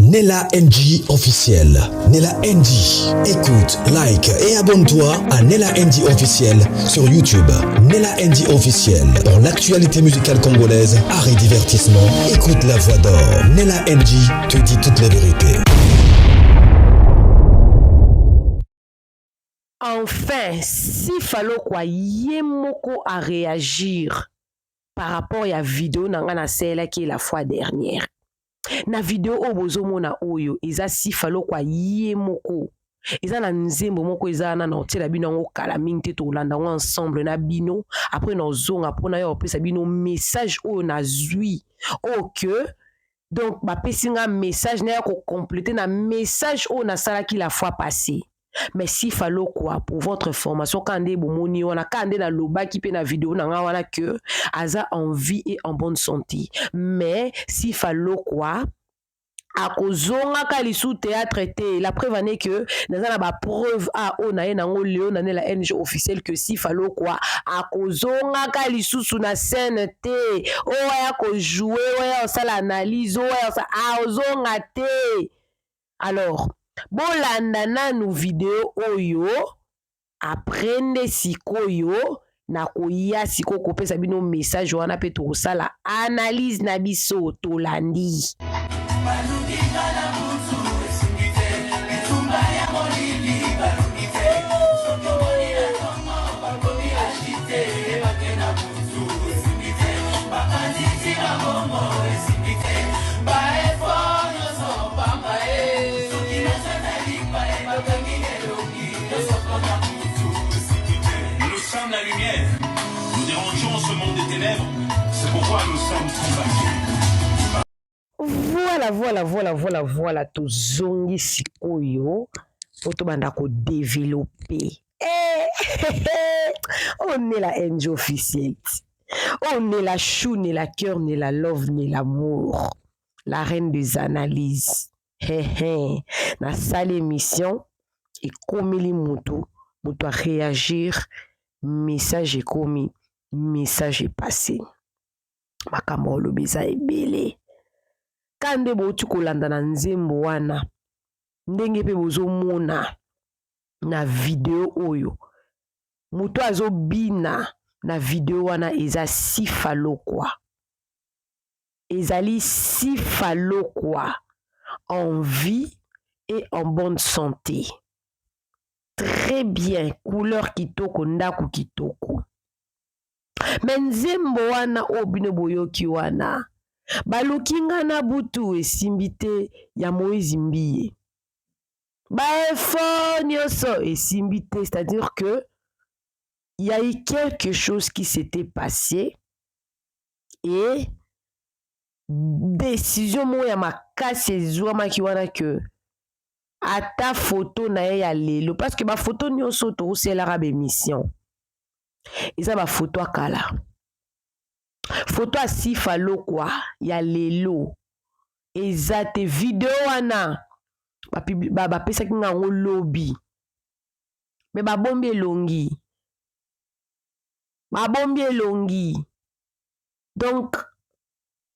Nella NG officiel. Nella NG. Écoute, like et abonne-toi à Nella NG officiel sur YouTube. Nella NG officiel. Pour l'actualité musicale congolaise, art et divertissement, écoute la voix d'or. Nella NG te dit toutes les vérités. Enfin, si fallait quoi yemoko à réagir par rapport à la vidéo nanga celle qui est la fois dernière. Na vidéo obozomo na oyo eza si fallait quoi yemoko. Eza na nzembo moko eza na otela bino ngo kala mingi to landa ensemble na bino après na zonga pona yo pesa bino message oyo na zui o que donc ba pesinga message na ya ko compléter na message oyo na sala ki la fois passée. Mais si fallait quoi pour votre formation quand des bomoni on a quand des na loba qui pe na vidéo na nga wana que aza en vie et en bonne santé. Mais si fallait quoi a kozonga kali sous théâtre té la preuve est que dans na ba preuve a ona ye nango leo na la NG officielle que si fallait quoi a kozonga kali sous na scène té o ya ko jouer o ya ça l'analyse o ya ça a ozonga té. Alors bolanda nanu video oyo aprende sikoyo na koya siko kopesa bino message wana pe to sala analyse na biso tolandi. La lumière, nous dérangeons ce monde des ténèbres, c'est pourquoi nous sommes combattus. Voilà, tozongi sikoyo, poto banda ko développer. On est la NG officielle. On est la chou, ni la cœur, ni la love, ni l'amour. La reine des analyses. Na salle émission, et comme les motos, doit réagir. Message est commis, message est passé. Makambo lobeza ebele. Kande botu kolanda na nzembo wana. Ndenge pe bozomona na video oyo. Muto azobina na video wana eza si falokwa. Ezali si falokwa en vie et en bonne santé. Très bien, couleur kitoko, ndaku kitoko. Menzembo wana obine boyoki wana. Balukinga na butu esimbite ya Moïse Mbiye. Baefo nyoso esimbite, c'est-à-dire que il y a eu quelque chose qui s'était passé et décision moya makasi ezwama ki wana que ata photo na ye ya lelo parce que ba photo nyonso to oselaka ba émission eza ba photo akala photo asi falo kwa ya lelo eza te video wana ba pesaki ngango lobby me babombi elongi donc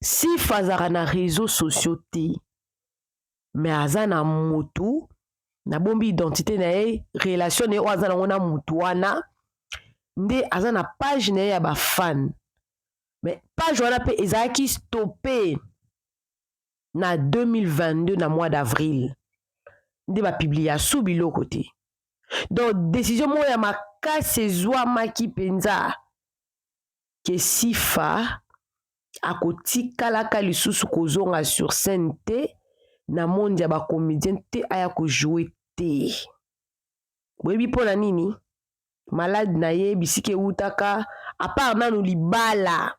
si fazaka na réseaux sociaux te mais aza na mutu na bombi identité na ye relation ne aza na ngona mutu wana nde aza na page na ye ya ba fan mais page wana pe ezaki stoppé na 2022 na mois d'avril nde ba publier sous biloko te donc décision mo ya makasi ezwamaki penza ke sifa akotikalaka lisusu kozonga sur scène te na monde ya ba comédien te aya ko jouer te. Boyebi pona nini? Malade na ye bisike utaka à part nanu libala.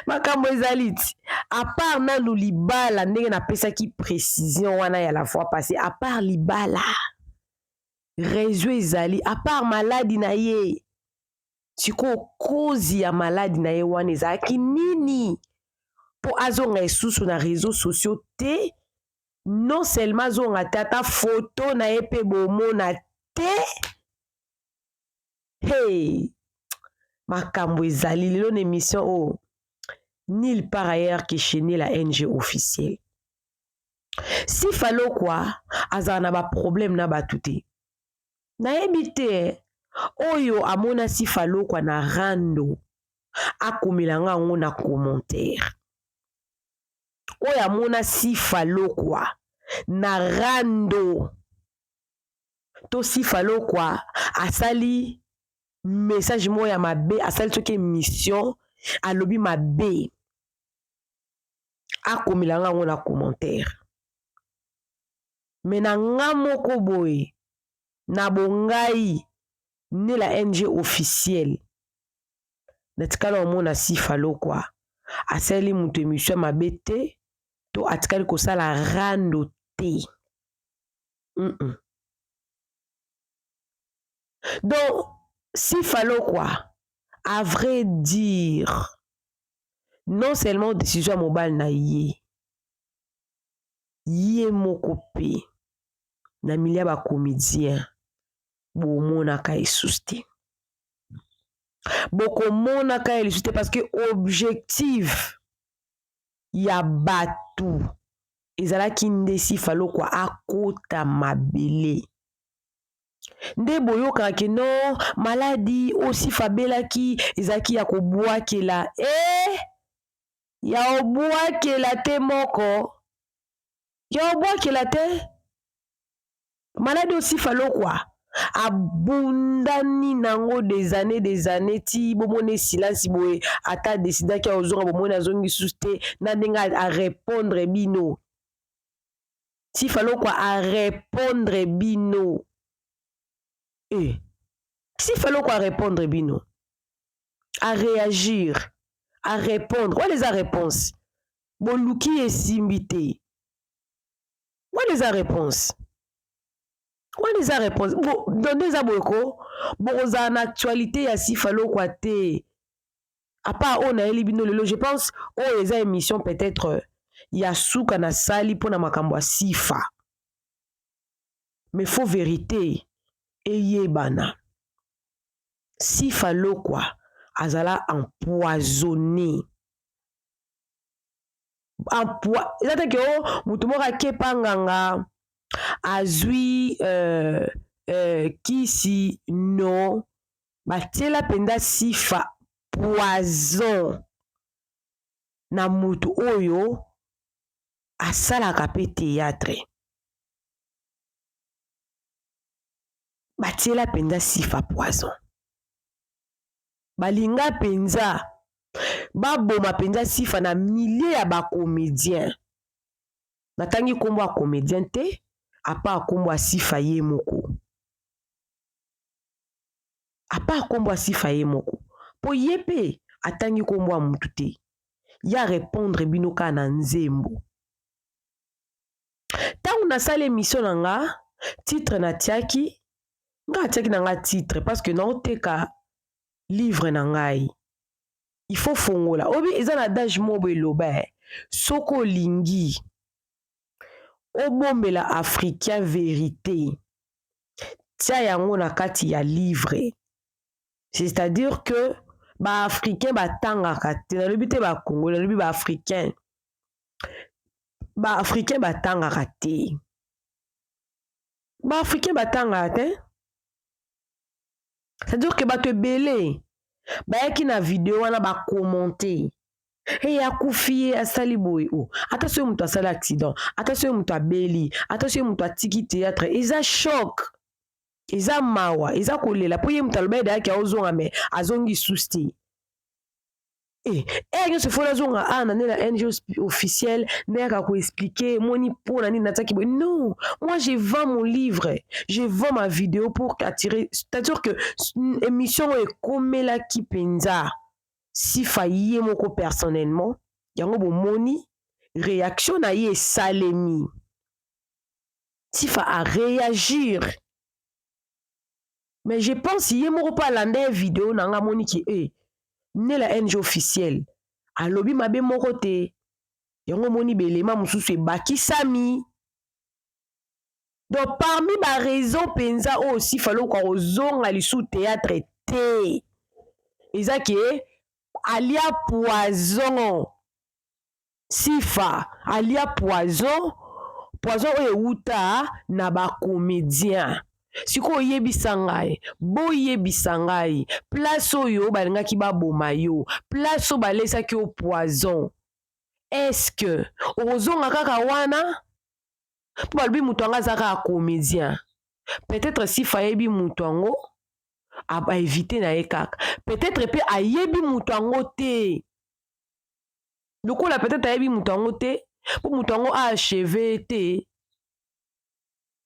Makambo ezaliti. À part nanu libala ndenge na pesa ki précision wana ya la fois passée à part libala. Réseau ezali à part maladi na ye. Siko kozi ya maladi na ye wana ezaki nini? Po azonga esusu na réseaux sociaux te non seulement azonga tata photo na ye pe bomona te hey makambo ezali lelo na émission o nulle part ailleurs que chez Nela NG officiel. Si falo quoi, azana ba problème na batute. Na ebite oyo amona si falo quoi na rando akomilanga ngo na commentaire. Oyo amona si falo quoi na rando to si falo quoi asali message moya mabe asali soki mission alobi mabe akomilanga ngo na commentaire. Mais na nga moko boye na bongai Nela NG officiel natikala omona si falo quoi asali mutu émission mabe te to atikali kosala rando te. Donc si falo quoi à vrai dire non seulement décision mobile na ye moko pe na milia ba comédien bomonaka esuste bokomonaka esuste parce que objectif ya batu ezalaki nde si falo kwa akota mabele nde boyokaka ke non maladi aussi fabelaki ezalaki ya kobwakela ya obwakela te moko ya obwakela te maladi aussi falo kwa abundani nango des années ti bomone silence boye ata decidaki ozonga bomone azongi suste na ndenge a répondre bino ti falo kwa a répondre bino si falo kwa répondre bino à réagir à répondre what is la réponse boluki esimbi te what is la réponse what is la réponse donne za boyeko boza na actualité ya si falo kwa te à part on a elibino lelo je pense les émissions peut-être ya suka na sali pona makambo ya sifa mais faut vérité eyebana si falo kwa azala empoisonné ezata ke mutu moko akepa nganga azwi kisi no batiela penda sifa poison na mutu oyo asalaka pe théâtre batiela penda sifa poison balinga penza baboma penza sifa na milliers ya bacomédien natangi kombo ya comédien te apa kombo ya sifa ye moko apa kombo ya sifa ye moko po ye pe atangi kombo ya mutu te ya répondre bino ka na nzembo ntango nasala émission na nga titre natiaki nga atiaki na nga titre parce que naoteka livre na ngai il faut fongola obi eza na adage mobo eloba soko olingi obombela africain vérité tia yango na kati ya livre c'est-à-dire que baafricain batangaka te nalobi te bakongo nalobi baafricain batangaka te baafricain batangaka te c'est-à-dire que bato ebele bayaki na video wana bakommente akufi ye asali boye ata soki moto asali accident ata soki moto abeli ata soki moto atiki théâtre eza choc eza mawa eza kolela po ye moto aloba ede ayaki aozonga me azongi susi te nyonso fo nazonga na Nela NG officiel nayaka koexplike moni mpo na nini natiaki boye non moi je vends mon livre je vends ma vidéo pour attirer c'est-à-dire que émission oyo ekomelaki mpenza sifa ye moko personnellement yango bomoni réaction na ye esalemi sifa a réagir mais je pense ye moko mpo alanda vidéo na nga moni ki Nela NG officiel alobi mabe moko te yango moni belema mosusu ebakisami donc parmi ba raison penza aussi falo kwa ozonga lisu théâtre te eza ke alia poison Sifa alia poison oyo euta na bacomédien. Siko yebisa ngai, boyebisa ngai, place oyo balingaki baboma yo, place oyo balesaki yo poison. Est-ce que ozonga kaka wana? Po balobi mutu anga aza kaka comédien. Peut-être Sifa yebi mutu ango éviter na ye kaka. Peut-être pe ayebi mutu ango te. Lokola peut-être ayebi mutu ango te, po mutu ango achevé te.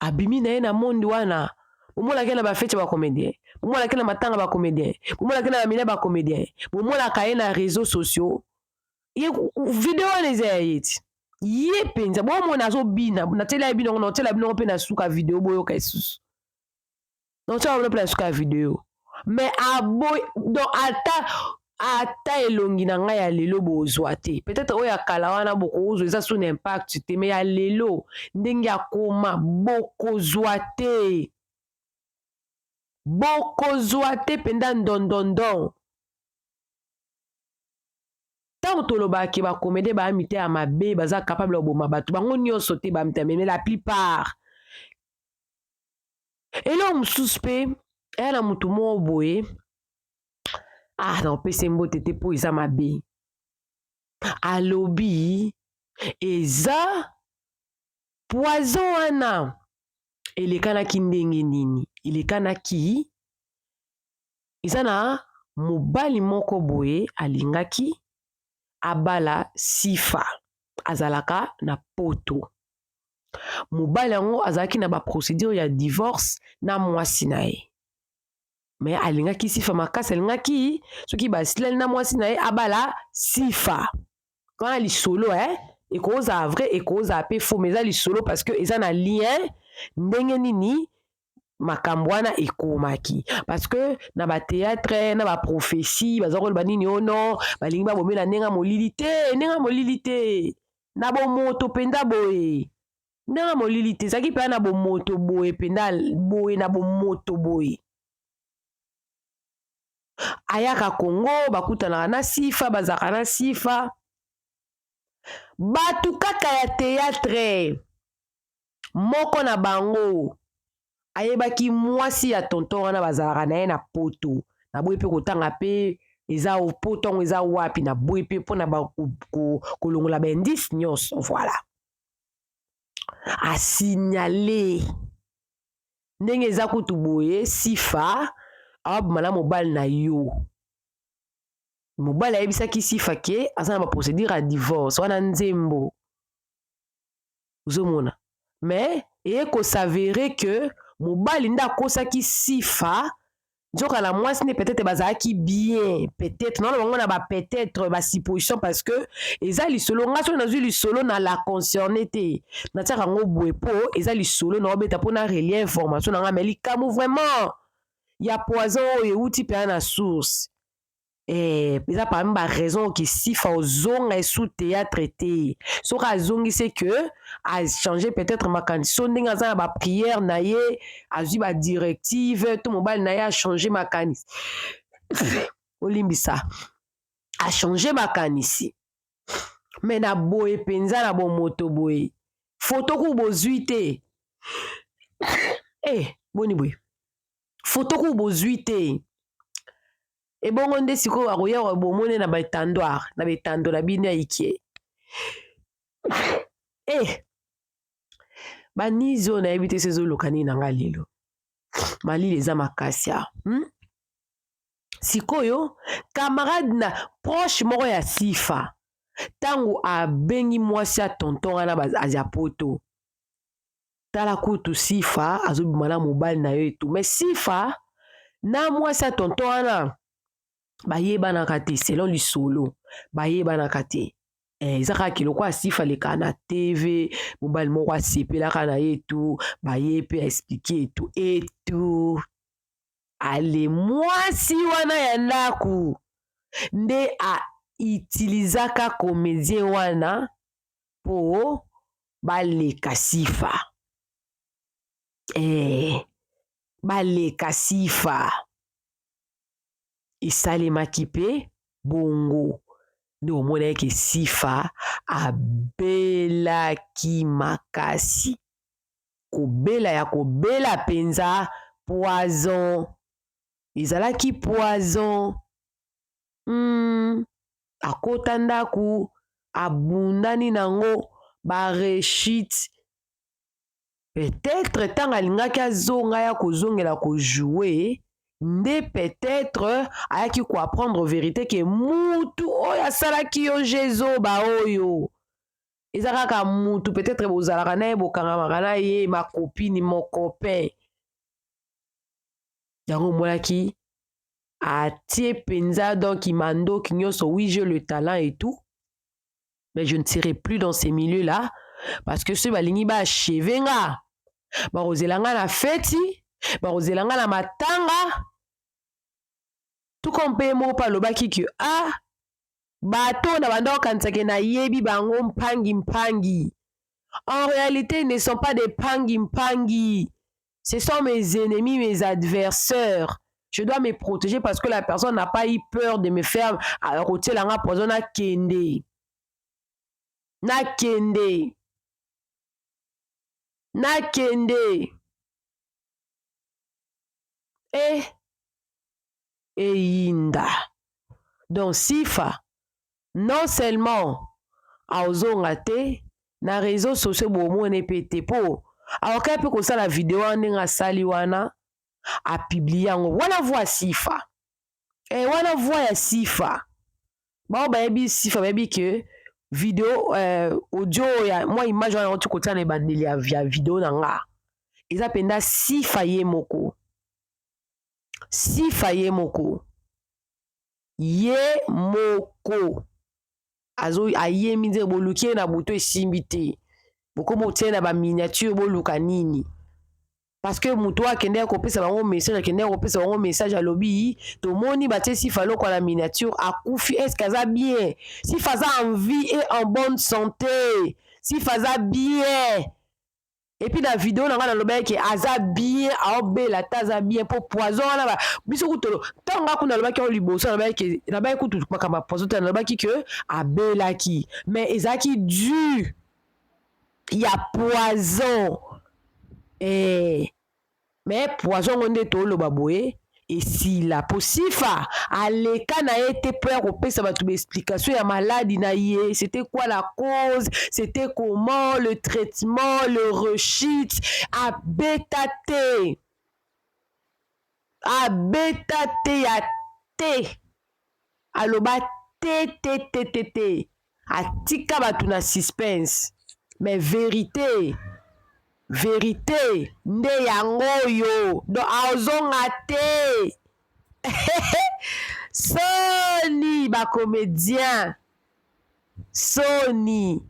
Abimi na ye na monde wana. Bomolaki na bafeti ba comédien. Bomolaki na matanga ba comédien. Bomolaki na bamina ba comédien. Bomolaka ye na réseaux sociaux. Ye video wana eza ya ye ti. Ye penza bomona azobina na tela ya bino na tela bino pe na suka video boyoka isusu. Na tela pe na suka video. Mais aboy donc ata elongi na ngai ya lelo bozwa te. Peut-être oyo akala wana bokozwa eza son impact te, mais ya lelo ndenge akoma bokozwa te. Bokozwa te penda ndondondon. Tant tolobaki ba comédie ba amité ya mabe baza capable oboma batu bango nyonso te ba mita, mais la plupart. Et là mususpe elle a mutu mo boye. Ah non pese mbote te po eza mabe. Alobi eza poison wana. Elekanaki ndenge nini? Elekanaki eza na mobali moko boye alingaki abala Sifa azalaka na poto. Mobali yango azalaki na ba procédure ya divorce na mwasi na ye. Mais alingaki Sifa makasi alingaki soki basilali na mwasi na ye abala Sifa. Quand li solo ekoza vrai ekoza pe faux, mais eza li solo parce que eza na lien ndenge nini makambo wana ekomaki. Parce que na ba théâtre na ba prophétie bazakolo banini ono balingi babomela ndenga molili te na bomoto penda boye ndenga molili te zaki pe na bomoto boye penda boye na bomoto boye. Ayaka Congo bakutanaka na Sifa bazaka na Sifa batu kaka ya théâtre moko na bango ayebaki mwasi ya tonton wana bazalaka na ye na poto na boye pe kotanga pe eza poto eza wapi na boye pe mpona kolongola baindice nyonso. Voilà, asignale ndenge eza kutu boye Sifa aboma na mobali na yo. Mobali ayebisaki Sifa ke aza na baprocédure ya divorce wana nzembo ozomona. Mais eye kosavere que mobali nda akosaki Sifa nzoka na mwasi ne peut-être bazalaki bien, peut-être non bango na ba peut-être ba supposition parce que eza lisolo nga so nazwi lisolo na la concerné te na tiaka ngo boye po eza lisolo na obeta po na relier information na nga mais likamu vraiment ya poison oyo euti pe na source. Eza parmi ba raison ki Sifa ozonga sous théâtre te. Soka azongi c'est que a changé peut-être ma condition ndenge aza na ba prière na ye azwi ba directive to mobile na ye a changé ma kanisi. Olimbisa a changé ma kanisi. Mais na boye penza na bomoto boye. Photo ku bozwi te. Boni boye. Photo ku bozwi te. Et bon, on dit siko aroya bomone na batandoir na betando na bino ya ikie. Banizo na ebite sezo lokani na ngalelo. Mali les amakasia. Sikoyo camarade na proche moko ya Sifa. Tango a bengi mwasi a tonton ana bazia poto. Tala kutu Sifa azobima na mobile na yo etu. Mais Sifa na mwasi a tonton ana bayebanaka te selon lisolo bayebanaka te. Ezaka kiloko Sifa leka na TV mobile moko asepelaka na ye etu baye pe expliquer etu ale mwasi wana ya ndaku nde a utilizaka comédien wana po baleka Sifa. Baleka Sifa esalemaki pe bongo nde omona eke Sifa abelaki makasi. Kobela ya kobela penza poison. Ezalaki poison. Akota ndaku abundani nango bareshit. Peut-être tant alingaki azonga ya kozongela kojouer, nde peut-être ayaki ko apprendre vérité que mutu oyo asalaki yo jezoba oyo. Eza kaka mutu peut-être bozalaka na ye bokangamaka na ye ma copine mon copain. Yango molaki atie penza donc imandoki nyonso, oui j'ai le talent et tout, mais je ne serai plus dans ces milieux-là parce que ceux balingi ba chevenga barozelanga na feti, barozelanga na matanga, tout comme pe mo pa lobaki que bato na banda okansake na yebi bango mpangi. En réalité, ils ne sont pas des pangi. Ce sont mes ennemis, mes adversaires. Je dois me protéger parce que la personne n'a pas eu peur de me faire rôtir la poison na kende. Inda. Donc Sifa, non seulement a ozonga te na réseaux sociaux bomone pété po. Alors quand peut ça la vidéo ndinga sali wana a publié yango. Wana voix Sifa. Wana voix ya Sifa. Ba baby Sifa baby que vidéo audio ya moi image wana tu kotia na bandeli ya via vidéo nanga. Eza penda Sifa ye moko. Azo aye minze boluki na buto esimbite. Boko motie na ba miniature boluka nini. Parce que muto akende kopesa bango message, akende kopesa bango message à lobby, to moni batie Sifa loko la miniature akufi, est-ce qu'aza bien? Sifa za en vie et en bonne santé. Sifa za bien. Et puis la vidéo na ngana loba ke aza bien, aobela taza bien pour poison na ba biso kutolo. Tanga kuna loba ke liboso na ba ke na ba kutu makamba poison na loba ki que abela ki. Mais ezaki du il y a poison. Mais poison onde to lo baboye. Et si la possifa aleka na été peur au pesa batu explication ya maladie na ye, c'était quoi la cause, c'était comment le traitement, le rechute a bétaté ya te aloba te atika batu na suspense. Mais vérité nde yango yo do aozonga te. Soni ba comédien Soni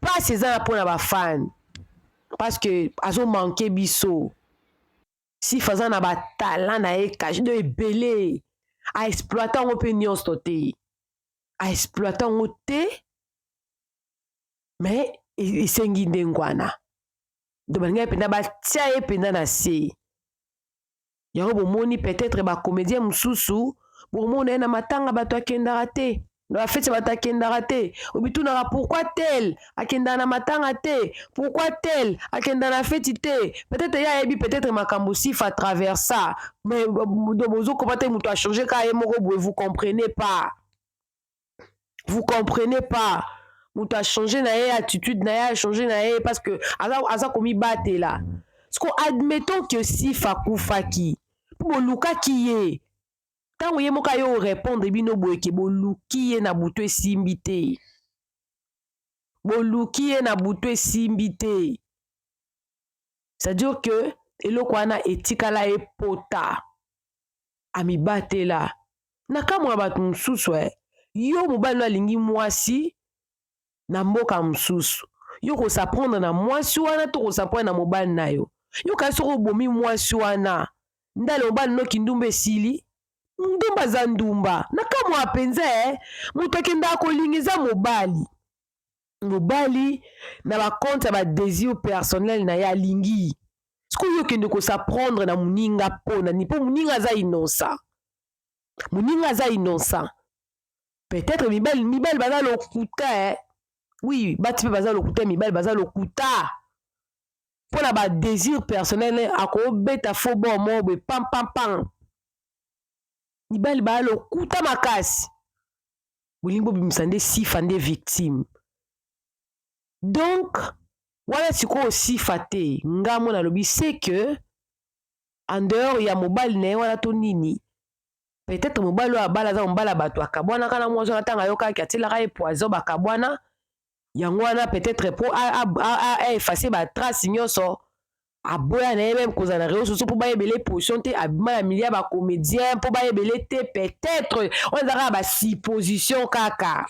pas ces ans pour ba fan parce que azo manqué biso si faisant na ba talent na e caché de belé a exploiter opinion stoté a exploiter te mais isengi ndengwana de manière penda ba tia penda na se yango bomoni peut-être ba comédien mususu bomona na matanga bato akendara te na fête bato akendara te obitunaka pourquoi tel akenda na matanga te, pourquoi tel akenda na fête te, peut-être ya ebi peut-être makambo Sifa à travers ça, mais de bozo komate muto a changer ka ye moko boye, vous comprenez pas mutu a changé na ye attitude na ye a changé na ye parce que aza komi bate là. Parce que admettons que Sifa kufaki pour luka ki ye tango ye moka yo répondre bino boye ke boluki ye na buto esimbite c'est-à-dire que eloko wana etikala epota ami bate là na kamwa batu mususu yo mobali no alingi mwasi na mboka mususu yo ko s'apprendre na mwasi wana to ko s'apprendre na mobali na yo kasi ko bomi mwasi wana ndale mobali no kindumba esili ndumba za ndumba na kamwa penza mutu akenda kolingiza mobali na ba compte ba désir personnel na ya lingi siko yo kende ko s'apprendre na muninga pona ni po muninga za innocent peut-être mibali baza lokuta oui bati pe baza lokuta mibali baza lokuta pona ba désir personnel akobeta fo bon mobe pam pam pam mibali baza lokuta makasi bolingi bobimisa nde sifa nde victime donc wana sikoyo sifa te nga mona alobi c'est que en dehors ya mobali na ye wana to nini peut-être mobali oyo abala aza mobali bato akabwana kana mwasi wana ntango ayokaki atielaka ye poison bakabwana yango wana peut-être po aefase batrace nyonso aboya na ye meme kozala na réseau sociaux mpo bayebele position te abima na milia bacomédien mpo bayebele te peut-être oyo ezaka basupposition kaka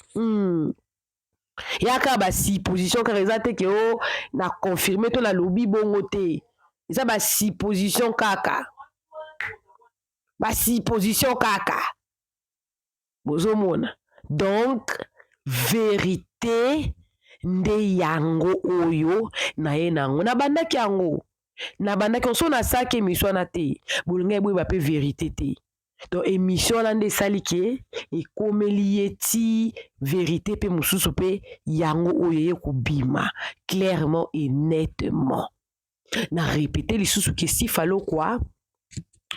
yaka basupposition kaka eza te ke o na confirme to na lobi bongo te eza basupposition kaka basupposition kaka bozomona donc vérité nde yango oyo na ye nango nabandaki yango nabandaki onso nasaki émission wana te bolinga eboyeba mpe vérité te donc émission wana nde esali ke ekomeli ye ti vérité mpe mosusu mpe yango oyo ye kobima clairement et nettement na répété lisusu ke sifalo kwa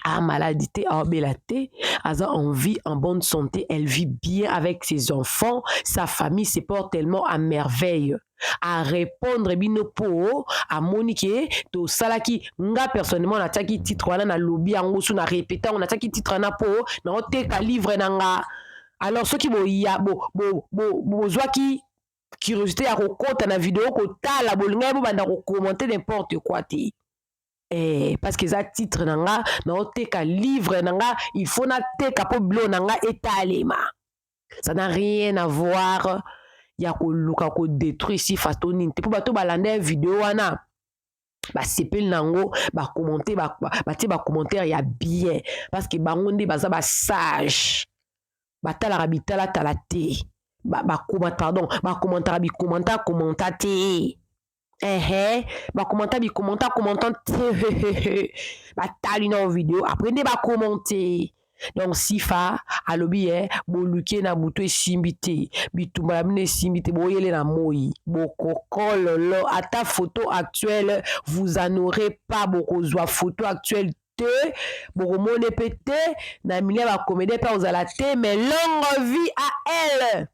a maladie te a belate aza en vie en bonne santé elle vit bien avec ses enfants sa famille se porte tellement à merveille à répondre bino po a monique to salaki nga personnellement na taki titre wana na lobby yango su na répéter on a taki titre na po na oteka livre nanga alors ceux qui bo ya bo zwaki curiosité ya kokota na vidéo kotala bolinga bo banda ko commenter n'importe quoi te parce que ça titre nanga na oteka livre nanga il faut na teka po blo nanga etalema ça n'a rien à voir ya ko luka ko détruire si fatoni te po bato balanda vidéo wana ba sepel nango ba commenter ba ti ba commentaire ya bien parce que bango nde baza ba sage batala rabitala talate ba commentaire bi commenter ba commentant batali na vidéo après ne ba commenter donc sifa alobi boluke na buto esimbite bitumba mine esimbite boyele na moi bokokololo ata photo actuelle vous en aurez pas bokozwa photo actuelle te bokomone pete na milia ba comédie pa ozala te mais longue vie à elle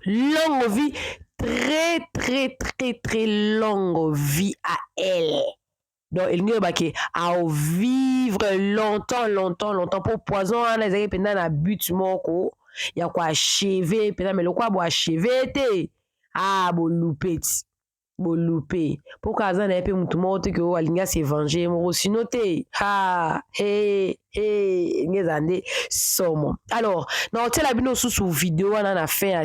longue vie très très très très longue vie à elle. Donc il n'y a pas que à vivre longtemps pour poison on a pendant na but moko ya kwa achever pendant mais le quoi bo achever te bo loupé pourquoi aza na pe mutu moko te que alinga se venger mo sinon te ngezande somo alors na hôtel abino sous vidéo wana na fin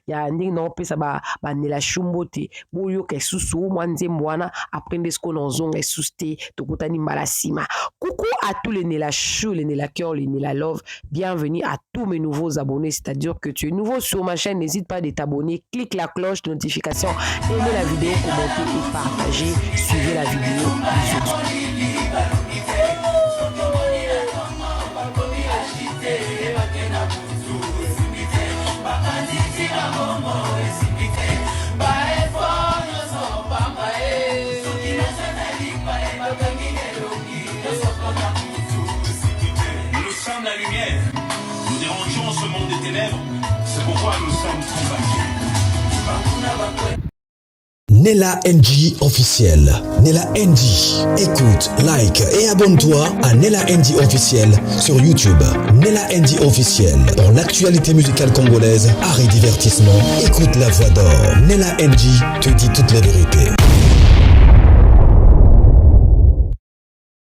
ya ndingi na pesa ba nela shumbote boyo ke susu mwanze mwana aprendre ce qu'on zonga suste tokutani malasima coucou à tous les nela chou les nela cœur les nela love bienvenue à tous mes nouveaux abonnés c'est-à-dire que tu es nouveau sur ma chaîne n'hésite pas à t'abonner clique la cloche de notification aimez la vidéo commentez et partagez suivez la vidéo Nous sommes la lumière, nous dérangeons ce monde des ténèbres, c'est pourquoi nous sommes combattus. Nella NG officiel. Nella NG. Écoute, like et abonne-toi à Nella NG officiel sur YouTube. Nella NG officiel. Pour l'actualité musicale congolaise, art et divertissement, écoute la voix d'or. Nella NG te dit toute la vérité.